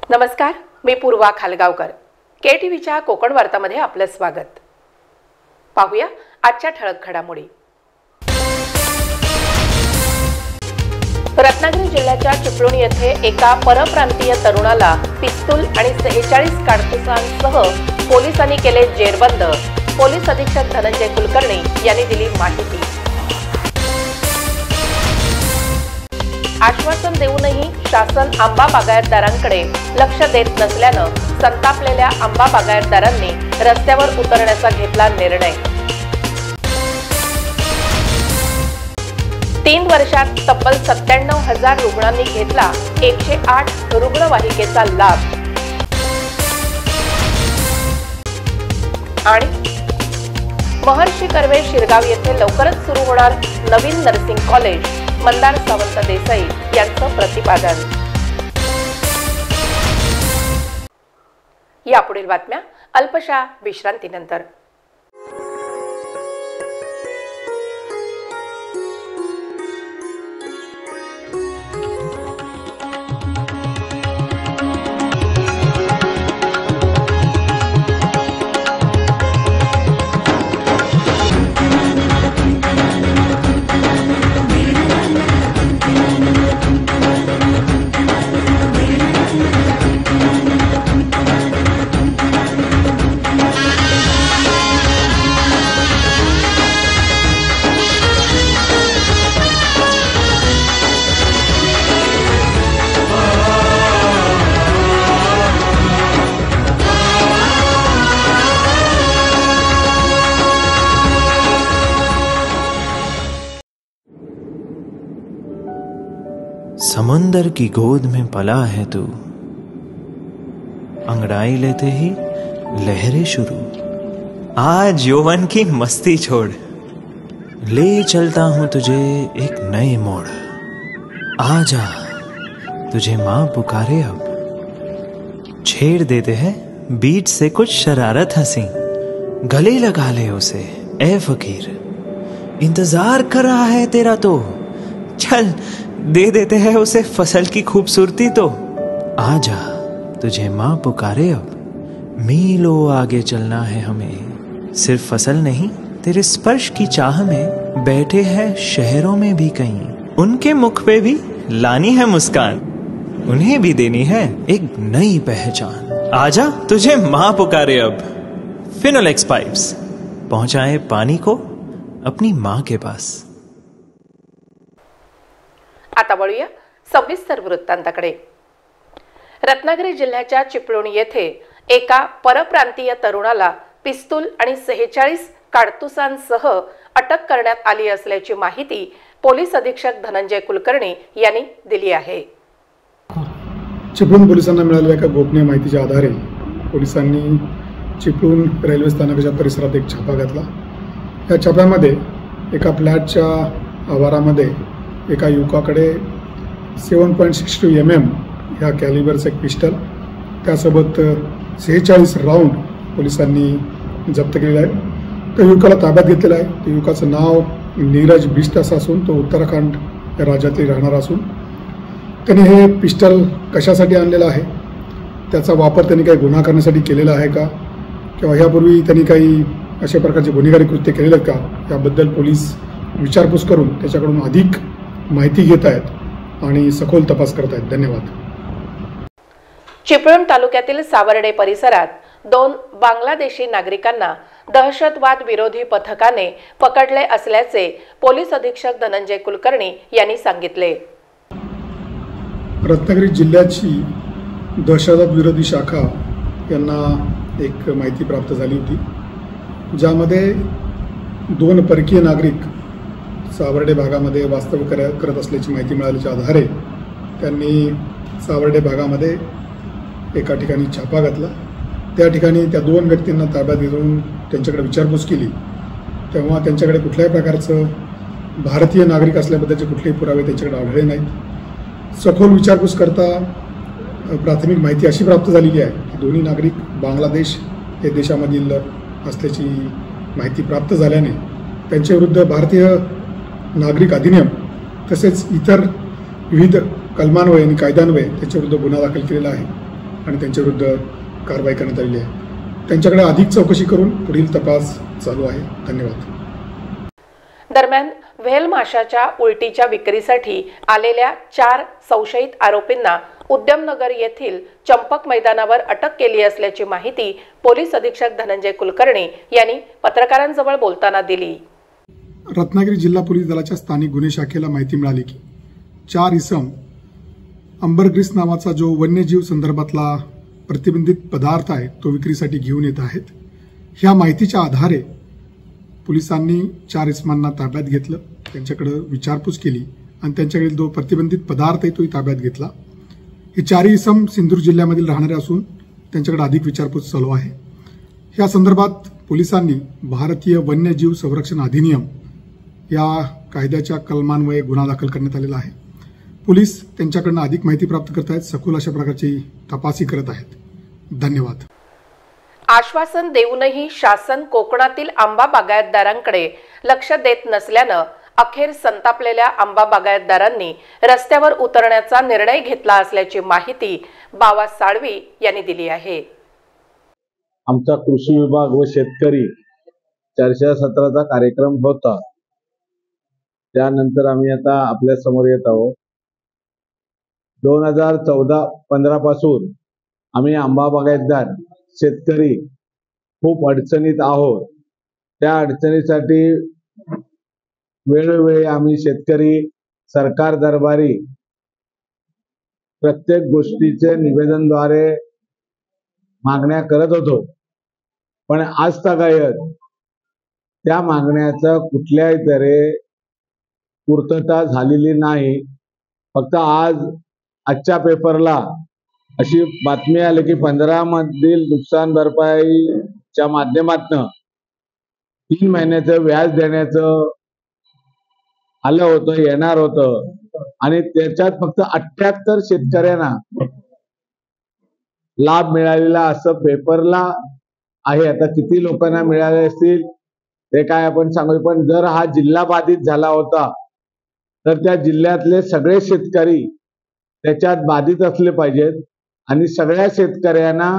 नमस्कार, मी पूर्वा खालगावकर. KTVच्या कोकण वार्तामध्ये आपलं स्वागत. पाहूया आजच्या ठळक घडामोडी. रत्नागिरी जिल्ह्याच्या चिपळूण येथे एका परप्रांतीय तरुणाला पिस्तूल आणि 46 कारतुसांसह पोलिसांनी केले जेरबंद. पोलीस अधीक्षक धनंजय कुलकर्णी यांनी दिली माहिती. आश्वासन देऊनही शासन आंबा बागायतदारांकडे लक्ष देत नसल्यानं संतापलेल्या आंबा बागायतदारांनी रस्त्यावर उतरण्याचा घेतला निर्णय. 3 वर्षात तब्बल 97,000 रुग्णांनी घेतला 108 रुग्णवाहिकेचा लाभ. आणि महर्षी कर्वे शिरगाव येथे लवकरच सुरू होणार नवीन नर्सिंग कॉलेज, मंदार सावंत देसाई यांचं प्रतिपादन. यापुढील बातम्या अल्पशा विश्रांतीनंतर. समंदर की गोद में पला है तू, अंगड़ाई लेते ही लहरें शुरू. आज यौवन की मस्ती छोड़, ले चलता हूं तुझे एक नए मोड़. आजा तुझे मां पुकारे अब, छेड़ देते हैं बीच से कुछ शरारत हंसी. गले लगा ले उसे ए फकीर, इंतजार कर रहा है तेरा तो. चल दे देते हैं उसे फसल की खूबसूरती तो. आजा तुझे मां पुकारे अब, मीलों आगे चलना है हमें. सिर्फ फसल नहीं, तेरे स्पर्श की चाह में बैठे हैं शहरों में भी कहीं. उनके मुख पे भी लानी है मुस्कान, उन्हें भी देनी है एक नई पहचान. आजा तुझे मां पुकारे अब. फिनोलेक्स पाइप्स पहुंचाए पानी को अपनी मां के पास. आता वळूया सविस्तर वृत्तांताकडे. रत्नागिरी जिल्ह्याच्या चिपळूण येथे एका परप्रांतीय तरुणाला पिस्तूल आणि 46 कारतुसांसह अटक करण्यात आली असल्याची माहिती पोलीस अधीक्षक धनंजय कुलकर्णी यांनी दिली आहे. चिपळूण पोलिसांना मिळालेल्या एका गोपनीय माहितीच्या आधारे पोलिसांनी चिपळूण रेल्वे स्थानकाच्या परिसरात एक छापा घातला. या छाप्यामध्ये एका फ्लॅटच्या आवारामध्ये एका युवकाकडे 7.62 mm ह्या कॅलिबरचं एक पिस्टल, त्यासोबत 46 राऊंड पोलिसांनी जप्त केलेला आहे. त्या युवकाला ताब्यात घेतलेला आहे. त्या युवकाचं नाव नीरज बिस्टस असून तो उत्तराखंड या राज्यातील राहणारा असून त्याने हे पिस्टल कशासाठी आणलेलं आहे, त्याचा वापर त्यांनी काही गुन्हा करण्यासाठी केलेला आहे का, किंवा ह्यापूर्वी त्यांनी काही अशा प्रकारचे गुन्हेगारी कृत्य केलेले आहेत का, याबद्दल पोलीस विचारपूस करून त्याच्याकडून अधिक माहिती घेत आहेत आणि सखोल तपास करत आहेत. धन्यवाद. चिपळूण तालुक्यातील सावर्डे परिसरात 2 बांगलादेशी नागरिकांना दहशतवाद विरोधी पथकाने पकडले असल्याचे पोलीस अधीक्षक धनंजय कुलकर्णी यांनी सांगितले. रत्नागिरी जिल्ह्याची दहशतवाद विरोधी शाखा यांना एक माहिती प्राप्त झाली होती, ज्यामध्ये 2 परकीय नागरिक सावर्डे भागामध्ये वास्तव्य करत असल्याची माहिती मिळाल्याच्या आधारे त्यांनी सावर्डे भागामध्ये एका ठिकाणी छापा घातला. त्या ठिकाणी त्या 2 व्यक्तींना ताब्यात घेऊन त्यांच्याकडे विचारपूस केली, तेव्हा त्यांच्याकडे कुठल्याही प्रकारचं भारतीय नागरिक असल्याबद्दलचे कुठलेही पुरावे त्यांच्याकडे आढळले नाहीत. सखोल विचारपूस करता प्राथमिक माहिती अशी प्राप्त झालेली आहे की दोन्ही नागरिक बांगलादेश हे देशामधील असल्याची माहिती प्राप्त झाल्याने त्यांच्याविरुद्ध भारतीय नागरिक अधिनियम तसेच इतर विविध कलमान्वये आणि कायद्यान्वये त्याच्याविरुद्ध गुन्हा दाखल केलेला आहे. आणि त्यांच्याविरुद्ध कारवाई करण्यात आलेली आहे. त्यांच्याकडे अधिक चौकशी करून पुढील तपास चालू आहे. धन्यवाद. दरम्यान व्हेल माशाच्या उलटीच्या विक्रीसाठी आलेल्या 4 संशयित आरोपींना उद्यमनगर येथील चंपक मैदानावर अटक केली असल्याची माहिती पोलीस अधीक्षक धनंजय कुलकर्णी यांनी पत्रकारांजवळ बोलताना दिली. रत्नागिरी जिल्हा पोलीस दलाच्या स्थानिक गुन्हे शाखेला माहिती मिळाली की 4 इसम अंबरग्रिस नावाचा जो वन्यजीव संदर्भातला प्रतिबंधित पदार्थ आहे तो विक्रीसाठी घेऊन येत आहेत. ह्या माहितीच्या आधारे पोलिसांनी 4 इसमांना ताब्यात घेतलं, त्यांच्याकडे विचारपूस केली आणि त्यांच्याकडील जो प्रतिबंधित पदार्थ आहे तोही ताब्यात घेतला. हे 4 इसम सिंधुदुर्ग जिल्ह्यामधील राहणारे असून त्यांच्याकडे अधिक विचारपूस चालू आहे. या संदर्भात पोलिसांनी भारतीय वन्यजीव संरक्षण अधिनियम या कायद्याच्या कलमान्वये गुन्हा दाखल करण्यात आलेला आहे. पोलीस त्यांच्याकडनं अधिक माहिती प्राप्त करत आहेत, सखोल अशा प्रकारची तपासणी करत आहेत. धन्यवाद. आश्वासन देऊनही शासन कोकणातील आंबा बागायतदारांकडे लक्ष देत नसल्यानं अखेर संतापलेल्या आंबा बागायतदारांनी रस्त्यावर उतरण्याचा निर्णय घेतला असल्याची माहिती बावा साळवी यांनी दिली आहे. आमचा कृषी विभाग व शेतकरी चर्चा सत्राचा कार्यक्रम होता. त्यानंतर आम्ही आता आपल्या समोर येत आहोत. 2014-15 पासून आम्ही आंबा बागायतदार शेतकरी खूप अडचणीत आहोत. त्या अडचणीसाठी वेळोवेळी आम्ही शेतकरी सरकार दरबारी प्रत्येक गोष्टीचे निवेदनद्वारे मागण्या करत होतो, पण आज तागायत त्या मागण्याचा कुठल्याही तऱ्हे पूर्तता झालेली नाही. फक्त आजच्या पेपरला अशी बातमी आली की 15 मधील नुकसान भरपाईच्या माध्यमातून 3 महिन्याचं व्याज देण्याचं आलं होतं, येणार होतं आणि त्याच्यात फक्त 78 शेतकऱ्यांना लाभ मिळालेला असं पेपरला आहे. आता किती लोकांना मिळाले असतील ते काय आपण सांगू, पण जर हा जिल्हा बाधित झाला होता तर त्या जिल्ह्यातले सगळे शेतकरी त्याच्यात बाधित असले पाहिजेत आणि सगळ्या शेतकऱ्यांना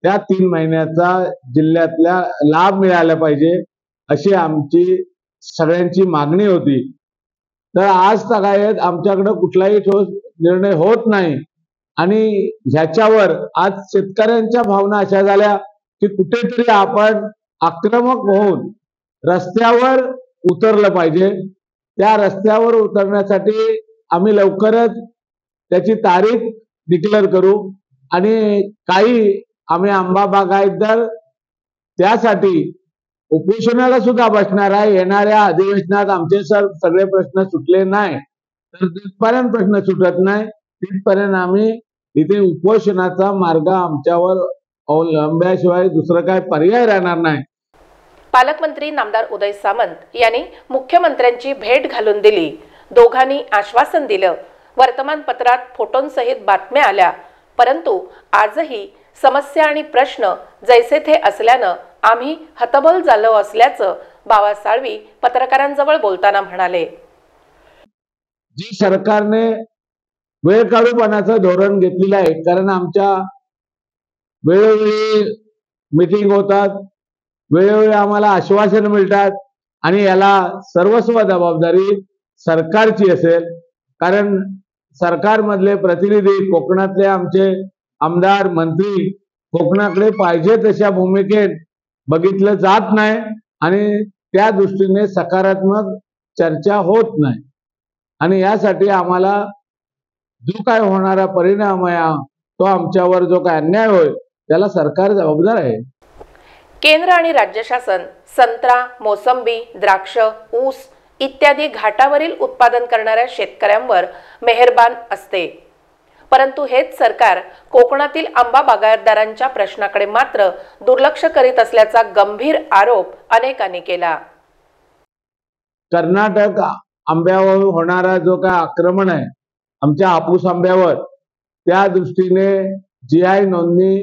त्या 3 महिन्याचा जिल्ह्यातला लाभ मिळाला पाहिजे अशी आमची सगळ्यांची मागणी होती. तर आज तागायत आमच्याकडे कुठलाही ठोस निर्णय होत नाही आणि ह्याच्यावर आज शेतकऱ्यांच्या भावना अशा झाल्या की कुठेतरी आपण आक्रमक होऊन रस्त्यावर उतरलं पाहिजे. त्या रस्त्यावर उतरण्यासाठी आम्ही लवकरच त्याची तारीख डिक्लेअर करू आणि काही आम्ही आंबा बागायतदार त्यासाठी उपोषणाला सुद्धा बसणार आहे. येणाऱ्या अधिवेशनात आमचे सगळे प्रश्न सुटले नाही तर तिथपर्यंत प्रश्न सुटत नाही, तिथपर्यंत आम्ही इथे उपोषणाचा मार्ग आमच्यावर अवलंबल्याशिवाय दुसरं काय पर्याय राहणार नाही. पालकमंत्री नामदार उदय सामंत यांनी मुख्यमंत्र्यांची भेट घालून दिली. दोघांनी आश्वासन दिलं. वर्तमानपत्रात फोटोंसहित बातम्या आल्या, परंतु आजही समस्या आणि प्रश्न जैसे थे असल्यानं आम्ही हतबल झालो असल्याचं बावा साळवी पत्रकारांजवळ बोलताना म्हणाले. जी सरकारने वेळ काढूपणाचं धोरण घेतलेलं आहे, कारण आमच्या वेळोवेळी मीटिंग होतात, वेळोवेळी आम्हाला आश्वासन मिळतात आणि याला सर्वस्व जबाबदारी सरकारची असेल. कारण सरकारमधले प्रतिनिधी कोकणातले आमचे आमदार मंत्री कोकणाकडे पाहिजे तशा भूमिकेत बघितलं जात नाही आणि त्या दृष्टीने सकारात्मक चर्चा होत नाही आणि यासाठी आम्हाला जो काय होणारा परिणाम आहे तो आमच्यावर जो काय अन्याय होईल त्याला सरकार जबाबदार आहे. केंद्र आणि राज्य शासन संत्रा, मोसंबी, द्राक्ष, ऊस इत्यादी घाटावरील उत्पादन करणाऱ्या शेतकऱ्यांवर मेहरबान असते, परंतु हेच सरकार कोकणातील आंबा बागायतदारांच्या प्रश्नाकडे मात्र दुर्लक्ष करीत असल्याचा गंभीर आरोप अनेकांनी केला. कर्नाटक आंब्यावर होणारा जो काय आक्रमण आहे आमच्या हापूस आंब्यावर, त्या दृष्टीने GI नोंदणी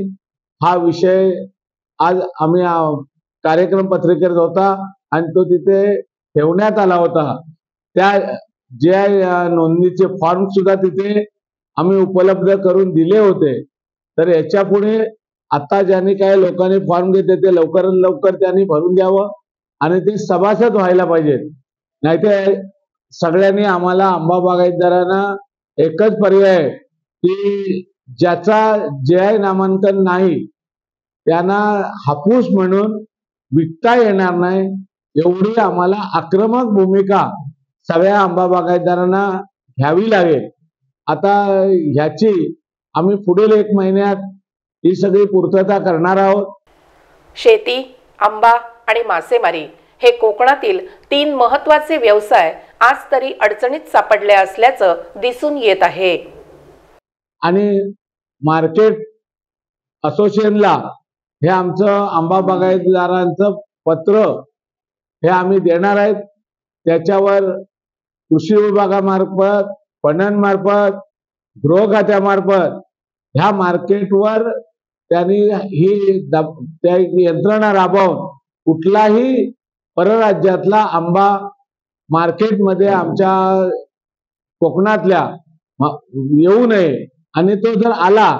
हा विषय आज आम्ही कार्यक्रम पत्रिकेत होता आणि तो तिथे ठेवण्यात आला होता. त्या GI नोंदणीचे फॉर्म सुद्धा तिथे आम्ही उपलब्ध करून दिले होते. तर याच्या पुढे आता ज्यांनी काही लोकांनी फॉर्म घेतले ते लवकरात लवकर त्यांनी भरून द्यावं आणि ते सभासद व्हायला पाहिजेत. नाहीतर सगळ्यांनी आम्हाला आंबा बागायतदारांना एकच पर्याय आहे की ज्याचा जे नामांकन नाही त्यांना हापूस म्हणून विकता येणार नाही, एवढी आम्हाला आक्रमक भूमिका सगळ्या आंबा बागायतदारांना घ्यावी लागेल. आता ह्याची आम्ही पुढील 1 महिन्यात ही सगळी पूर्तता करणार आहोत. शेती, आंबा आणि मासेमारी हे कोकणातील 3 महत्त्वाचे व्यवसाय आज तरी अडचणीत सापडले असल्याचं दिसून येत आहे. आणि मार्केट असोसिएशनला हे आमचं आंबा बागायतदारांचं पत्र हे आम्ही देणार आहेत. त्याच्यावर कृषी विभागामार्फत, पणन मार्फत, गृह खात्यामार्फत ह्या मार्केटवर त्यांनी ही यंत्रणा राबवून कुठलाही परराज्यातला आंबा मार्केटमध्ये आमच्या कोकणातल्या येऊ नये आणि तो जर आला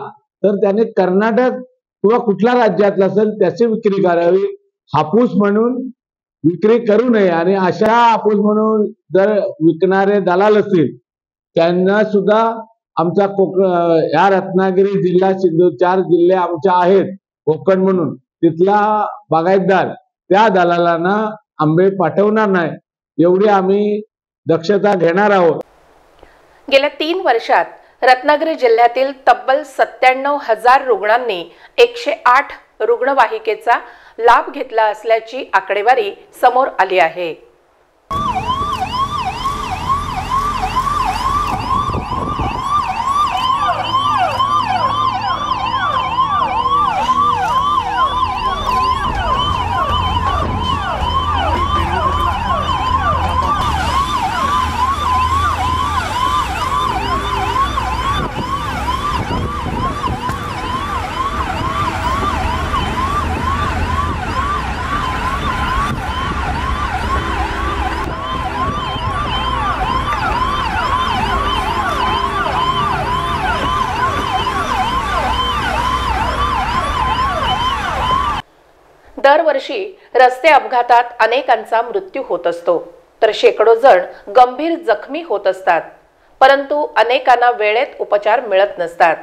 तर त्याने कर्नाटक किंवा कुठल्या राज्यातला असेल त्याची विक्री करावी, हापूस म्हणून विक्री करू नये. आणि अशा हापूस म्हणून जर विकणारे दलाल असतील त्यांना सुद्धा आमचा या रत्नागिरी जिल्हा, सिंधुदुर्ग 4 जिल्हे आमच्या आहेत कोकण म्हणून, तिथला बागायतदार त्या दलालांना आंबे पाठवणार नाही, एवढी आम्ही दक्षता घेणार आहोत. गेल्या 3 वर्षात रत्नागिरी जिल्ह्यातील तब्बल 97,000 रुग्णांनी 108 रुग्णवाहिकेचा लाभ घेतला असल्याची आकडेवारी समोर आली आहे. दरवर्षी रस्ते अपघातात अनेकांचा मृत्यू होत असतो, तर शेकडो जण गंभीर जखमी होत असतात, परंतु अनेकांना वेळेत उपचार मिळत नसतात.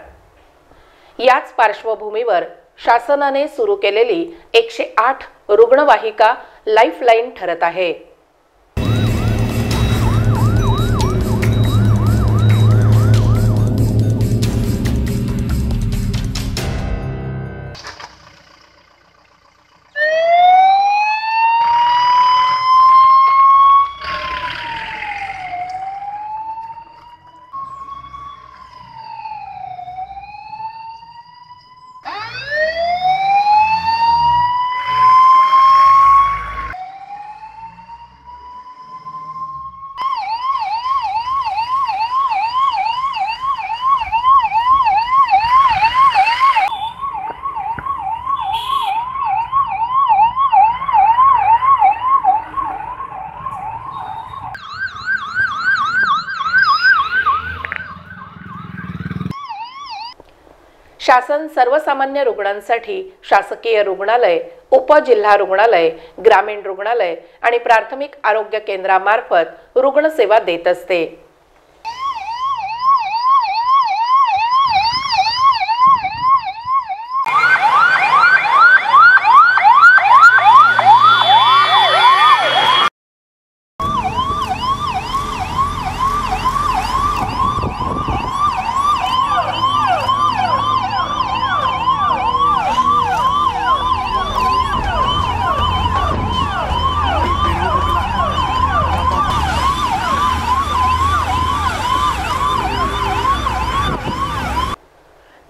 याच पार्श्वभूमीवर शासनाने सुरू केलेली 108 रुग्णवाहिका लाईफलाईन ठरत आहे. शासन सर्वसामान्य रुग्णांसाठी शासकीय रुग्णालय, उपजिल्हा रुग्णालय, ग्रामीण रुग्णालय आणि प्राथमिक आरोग्य केंद्रामार्फत रुग्णसेवा देत असते.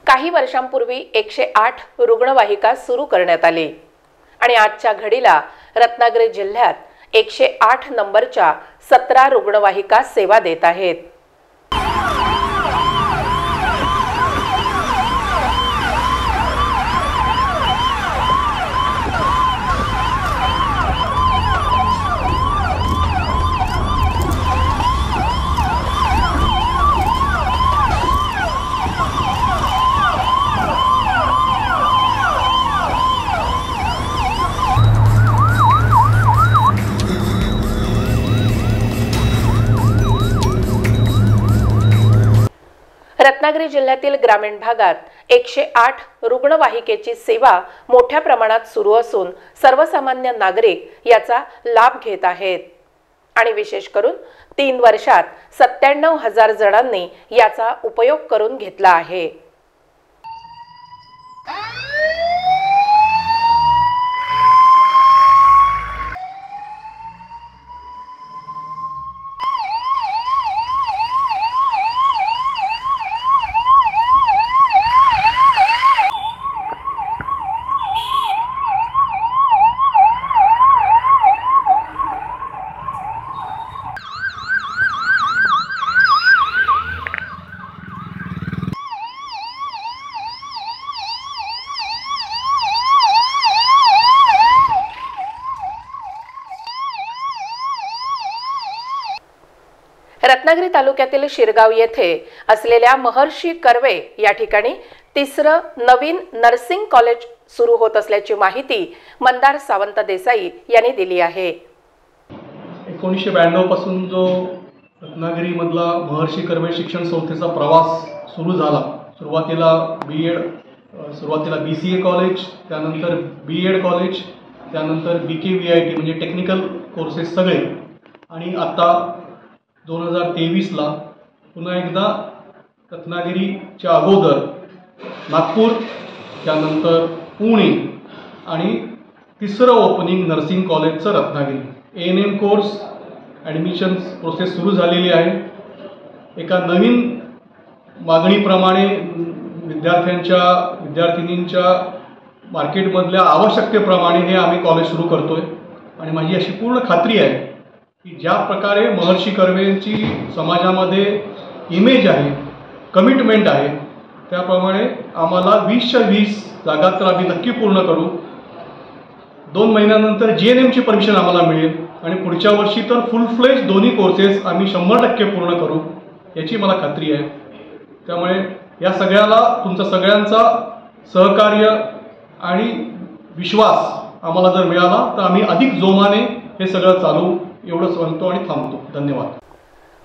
काही वर्षांपूर्वी 108 रुग्णवाहिका सुरू करण्यात आली आणि आजच्या घडीला रत्नागिरी जिल्ह्यात 108 नंबरच्या 17 रुग्णवाहिका सेवा देत आहेत. रत्नागिरी जिल्ह्यातील ग्रामीण भागात 108 रुग्णवाहिकेची सेवा मोठ्या प्रमाणात सुरू असून सर्वसामान्य नागरिक याचा लाभ घेत आहेत आणि विशेष करून 3 वर्षात 97,000 जणांनी याचा उपयोग करून घेतला आहे। रत्नागिरी तालुक्यातील शिरगाव येथे असलेल्या महर्षी कर्वे या ठिकाणी तिसरं नवीन नर्सिंग कॉलेज सुरू होत असल्याची माहिती मंदार सावंत देसाई यांनी दिली आहे। 1992 पासून जो रत्नागिरी मधला महर्षी कर्वे शिक्षण संस्थेचा प्रवास सुरू झाला। सुरुवातीला BCA कॉलेज, त्यानंतर B.Ed कॉलेज, त्यानंतर BKVIT म्हणजे टेक्निकल कोर्सेस सगळे, आणि आता 2023 ला पुन्हा एकदा रत्नागिरीच्या अगोदर नागपूर, त्यानंतर पुणे आणि तिसरं ओपनिंग नर्सिंग कॉलेजचं Ratnagiri. ANM course admissions process सुरू झालेली आहे। एका नवीन मागणीप्रमाणे विद्यार्थिनींच्या मार्केटमधल्या आवश्यकतेप्रमाणे हे आम्ही कॉलेज सुरू करतोय आणि माझी अशी पूर्ण खात्री आहे की ज्या प्रकारे महर्षी कर्वेंची समाजामध्ये इमेज आहे, कमिटमेंट आहे, त्याप्रमाणे आम्हाला 20च्या 20 जागा तर आम्ही नक्की पूर्ण करू। 2 महिन्यानंतर GNMची परमिशन आम्हाला मिळेल आणि पुढच्या वर्षी तर फुल फ्लेज दोन्ही कोर्सेस आम्ही 100% पूर्ण करू याची मला खात्री आहे। त्यामुळे या सगळ्याला तुमचा सगळ्यांचा सहकार्य आणि विश्वास आम्हाला जर मिळाला तर आम्ही अधिक जोमाने हे सगळं चालू एवढंच म्हणतो आणि थांबतो। धन्यवाद।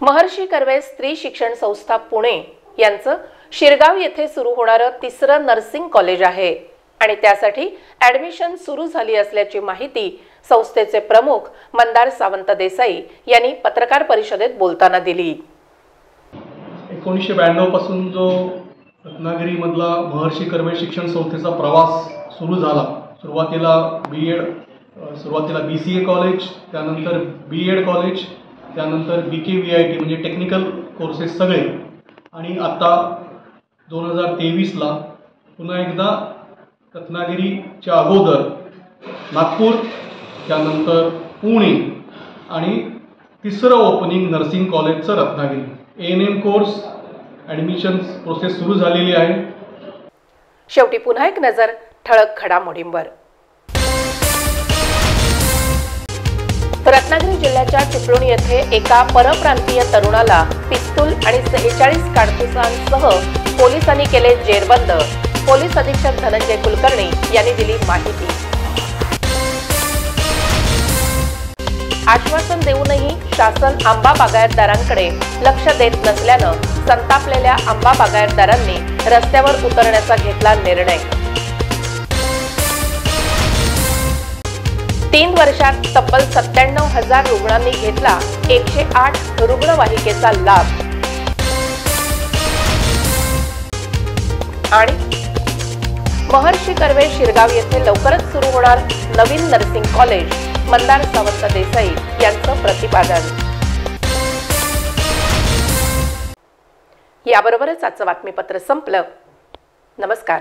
महर्षी कर्वे स्त्री शिक्षण संस्था पुणे यांचं शिरगाव येथे सुरू होणारं तिसरं नर्सिंग कॉलेज आहे आणि त्यासाठी ॲडमिशन सुरू झाली असल्याची माहिती संस्थेचे प्रमुख मंदार सावंत देसाई यांनी पत्रकार परिषदेत बोलताना दिली। 1992 पासून जो रत्नागिरी मधला महर्षी कर्वे शिक्षण संस्थेचा प्रवास सुरू झाला। सुरुवातीला BCA कॉलेज, त्यानंतर B.Ed कॉलेज, त्यानंतर BKVIT म्हणजे टेक्निकल कोर्सेस सगळे, आणि आता 2023 ला पुन्हा एकदा रत्नागिरीच्या अगोदर नागपूर, त्यानंतर पुणे आणि तिसरं ओपनिंग नर्सिंग कॉलेजचं Ratnagiri. ANM course admissions process सुरू झालेली आहे। शेवटी पुन्हा एक नजर ठळक घडामोडींवर। रत्नागिरी जिल्ह्याच्या चिपळूण येथे एका परप्रांतीय तरुणाला पिस्तूल आणि 46 काडतुसांसह पोलिसांनी केले जेरबंद। पोलीस अधीक्षक धनंजय कुलकर्णी यांनी दिली माहिती। आश्वासन देऊनही शासन आंबा बागायतदारांकडे लक्ष देत नसल्यानं संतापलेल्या आंबा बागायतदारांनी रस्त्यावर उतरण्याचा घेतला निर्णय। 3 वर्षात तब्बल 97,000 रुग्णांनी घेतला 108 रुग्णवाहिकेचा लाभ। आणि महर्षी कर्वे शिरगाव येथे लवकरच सुरू होणार नवीन नर्सिंग कॉलेज, मंदार सावंत देसाई यांचं प्रतिपादन। याबरोबरच आजचं बातमीपत्र संपलं। नमस्कार।